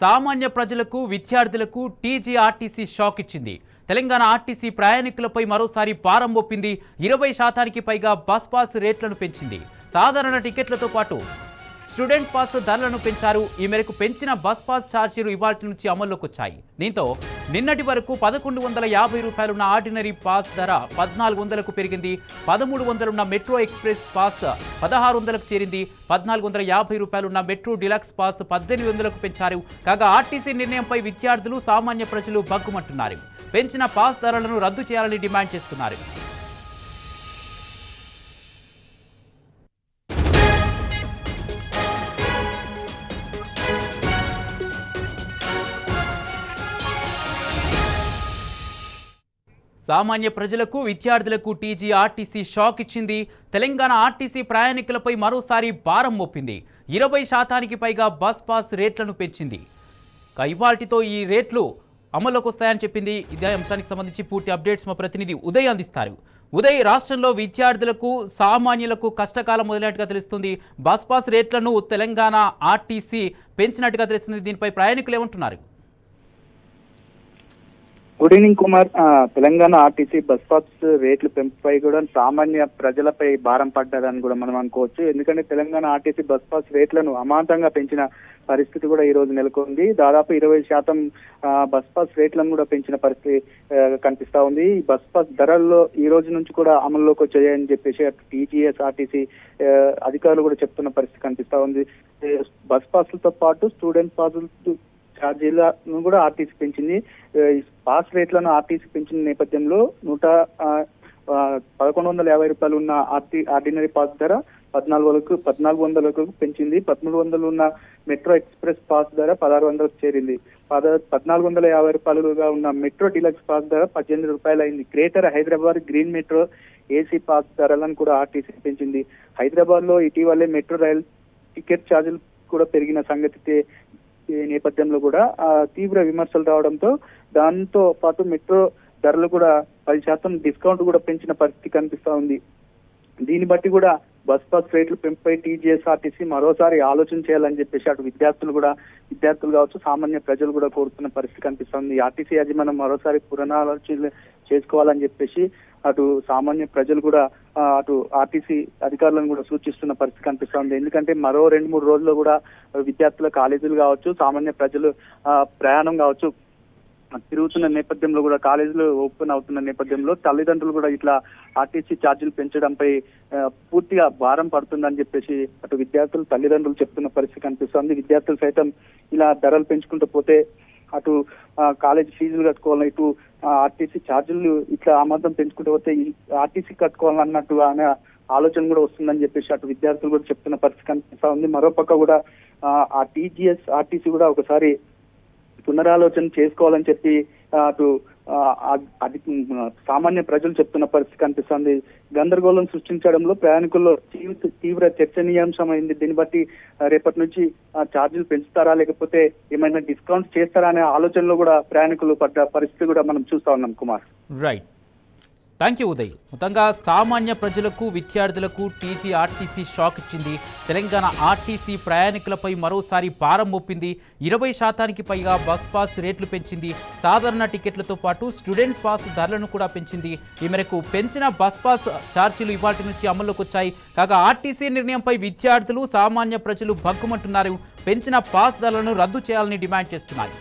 సామాన్య ప్రజలకు విద్యార్థులకు టీజీఆర్టీసీ షాక్ ఇచ్చింది. తెలంగాణ ఆర్టీసీ ప్రయాణికులపై మరోసారి భారం మోపింది. 20% పైగా బస్ పాస్ రేట్లను పెంచింది. సాధారణ టికెట్లతో పాటు స్టూడెంట్ పాస్ ధరలను పెంచారు. ఈ మేరకు పెంచిన బస్ పాస్ ఛార్జీలు ఇవాల్టి నుంచి అమల్లోకి వచ్చాయి. దీంతో నిన్నటి వరకు 1150 రూపాయలున్న ఆర్డినరీ పాస్ ధర 1400కు పెరిగింది. 1300 ఉన్న మెట్రో ఎక్స్ప్రెస్ పాస్ 1600కు చేరింది. 1450 రూపాయలున్న మెట్రో డిలక్స్ పాస్ 1800కు పెంచారు. కాగా ఆర్టీసీ నిర్ణయంపై విద్యార్థులు సామాన్య ప్రజలు బగ్గుమంటున్నారు. పెంచిన పాస్ ధరలను రద్దు చేయాలని డిమాండ్ చేస్తున్నారు. సామాన్య ప్రజలకు విద్యార్థులకు టీజీఆర్టీసీ షాక్ ఇచ్చింది. తెలంగాణ ఆర్టీసీ ప్రయాణికులపై మరోసారి భారం మోపింది. 20% పైగా బస్ పాస్ రేట్లను పెంచింది. ఇవాల్టితో ఈ రేట్లు అమల్లోకి వస్తాయని చెప్పింది. ఇదే అంశానికి సంబంధించి పూర్తి అప్డేట్స్ మా ప్రతినిధి ఉదయ్ అందిస్తారు. ఉదయ్, రాష్ట్రంలో విద్యార్థులకు సామాన్యులకు కష్టకాలం మొదలైనట్టుగా తెలుస్తుంది. బస్ పాస్ రేట్లను తెలంగాణ ఆర్టీసీ పెంచినట్టుగా తెలుస్తుంది. దీనిపై ప్రయాణికులు ఏమంటున్నారు? Good evening Kumar. Telangana RTC bus pass రేట్లు పెంపుపై కూడా సామాన్య ప్రజలపై భారం పడ్డదని కూడా మనం అనుకోవచ్చు. ఎందుకంటే తెలంగాణ ఆర్టీసీ బస్ పాస్ రేట్లను అమాంతంగా పెంచిన పరిస్థితి కూడా ఈ రోజు నెలకొంది. దాదాపు 20% బస్ పాస్ రేట్లను కూడా పెంచిన పరిస్థితి కనిపిస్తా ఉంది. ఈ బస్ పాస్ ధరల్లో ఈ రోజు నుంచి కూడా అమల్లోకి వచ్చాయని చెప్పేసి టీజీఎస్ ఆర్టీసీ అధికారులు కూడా చెప్తున్న పరిస్థితి కనిపిస్తా ఉంది. బస్ పాస్లతో పాటు స్టూడెంట్ పాసులు ఛార్జీలను కూడా ఆర్టీసీ పెంచింది. పాస్ రేట్లను ఆర్టీసీ పెంచిన నేపథ్యంలో 1150 రూపాయలు ఉన్న ఆర్డినరీ పాస్ ధర 1400కు పెంచింది. 1300 ఉన్న మెట్రో ఎక్స్ప్రెస్ పాస్ ధర 1600కు చేరింది. 1450 రూపాయలుగా ఉన్న మెట్రో డిలక్స్ పాస్ ధర 18 రూపాయలు అయింది. Greater Hyderabad green metro AC pass ధరలను కూడా ఆర్టీసీ పెంచింది. హైదరాబాద్ లో ఇటీవలే మెట్రో రైల్ టికెట్ ఛార్జీలు కూడా పెరిగిన సంగతి నేపథ్యంలో కూడా తీవ్ర విమర్శలు రావడంతో దాంతో పాటు మెట్రో ధరలు కూడా 10% డిస్కౌంట్ కూడా పెంచిన పరిస్థితి కనిపిస్తా ఉంది. దీన్ని బట్టి కూడా బస్ పాస్ రేట్లు పెంపుపై టీజీఎస్ఆర్టీసీ మరోసారి ఆలోచన చేయాలని చెప్పేసి అటు విద్యార్థులు కావచ్చు, సామాన్య ప్రజలు కూడా కోరుతున్న పరిస్థితి కనిపిస్తుంది. ఆర్టీసీ యాజమాన్యం మరోసారి పునరాలోచన చేసుకోవాలని చెప్పేసి అటు సామాన్య ప్రజలు కూడా అటు ఆర్టీసీ అధికారులను కూడా సూచిస్తున్న పరిస్థితి కనిపిస్తుంది. ఎందుకంటే మరో 2-3 రోజుల్లో కూడా విద్యార్థుల కాలేజీలు కావచ్చు, సామాన్య ప్రజలు ప్రయాణం కావచ్చు తిరుగుతున్న నేపథ్యంలో కూడా కాలేజీలు ఓపెన్ అవుతున్న నేపథ్యంలో తల్లిదండ్రులు కూడా ఇట్లా ఆర్టీసీ ఛార్జీలు పెంచడంపై పూర్తిగా భారం పడుతుందని చెప్పేసి అటు విద్యార్థులు తల్లిదండ్రులు చెప్తున్న పరిస్థితి కనిపిస్తుంది. విద్యార్థులు సైతం ఇలా ధరలు పెంచుకుంటూ పోతే అటు కాలేజ్ ఫీజులు కట్టుకోవాలని, ఇటు ఆర్టీసీ ఛార్జీలు ఇట్లా ఆమాంతం పెంచుకుంటూ పోతే ఆర్టీసీ కట్టుకోవాలన్నట్టు అనే ఆలోచన కూడా వస్తుందని చెప్పేసి అటు విద్యార్థులు కూడా చెప్తున్న పరిస్థితి కనిపిస్తా ఉంది. మరోపక్క కూడా ఆ టీజీఎస్ ఆర్టీసీ కూడా ఒకసారి పునరాలోచన చేసుకోవాలని చెప్పి అటు సామాన్య ప్రజలు చెప్తున్న పరిస్థితి కనిపిస్తుంది. గందరగోళం సృష్టించడంలో ప్రయాణికుల్లో తీవ్ర చర్చనీయాంశమైంది. దీన్ని బట్టి రేపటి నుంచి ఛార్జీలు పెంచుతారా లేకపోతే ఏమైనా డిస్కౌంట్ చేస్తారా అనే ఆలోచనలో కూడా ప్రయాణికులు పడ్డ పరిస్థితి కూడా మనం చూస్తా ఉన్నాం Kumar. Right, thank you Uday. మొత్తంగా సామాన్య ప్రజలకు విద్యార్థులకు టీజీఆర్టీసీ షాక్ ఇచ్చింది. తెలంగాణ ఆర్టీసీ ప్రయాణికులపై మరోసారి భారం మోపింది. 20% పైగా బస్ పాస్ రేట్లు పెంచింది. సాధారణ టికెట్లతో పాటు స్టూడెంట్ పాస్ ధరలను కూడా పెంచింది. ఈ మేరకు పెంచిన బస్ పాస్ ఛార్జీలు ఇవాటి నుంచి అమల్లోకి వచ్చాయి. కాగా ఆర్టీసీ నిర్ణయంపై విద్యార్థులు సామాన్య ప్రజలు భగ్గుమంటున్నారు. పెంచిన పాస్ ధరలను రద్దు చేయాలని డిమాండ్ చేస్తున్నారు.